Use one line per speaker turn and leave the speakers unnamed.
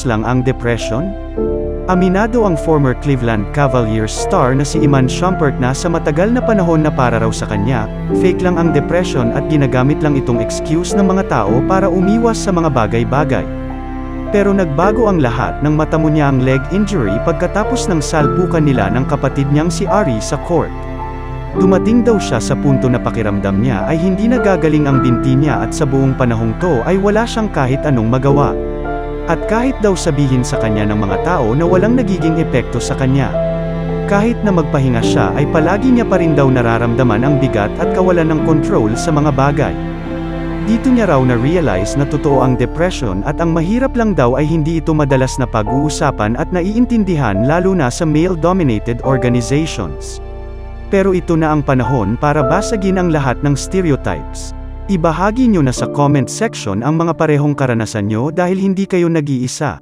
lang ang depression? Aminado ang former Cleveland Cavaliers star na si Iman Shumpert na sa matagal na panahon na para raw sa kanya, fake lang ang depression at ginagamit lang itong excuse ng mga tao para umiwas sa mga bagay-bagay. Pero nagbago ang lahat nang matamo niya ang leg injury pagkatapos ng salpukan nila ng kapatid niyang si Ari sa court. Dumating daw siya sa punto na pakiramdam niya ay hindi nagagaling ang binti niya at sa buong panahong to ay wala siyang kahit anong magawa. At kahit daw sabihin sa kanya ng mga tao na walang nagiging epekto sa kanya. Kahit na magpahinga siya ay palagi niya pa rin daw nararamdaman ang bigat at kawalan ng control sa mga bagay. Dito niya raw na-realize na totoo ang depression at ang mahirap lang daw ay hindi ito madalas na pag-uusapan at naiintindihan lalo na sa male-dominated organizations. Pero ito na ang panahon para basagin ang lahat ng stereotypes. Ibahagi nyo na sa comment section ang mga parehong karanasan nyo dahil hindi kayo nag-iisa.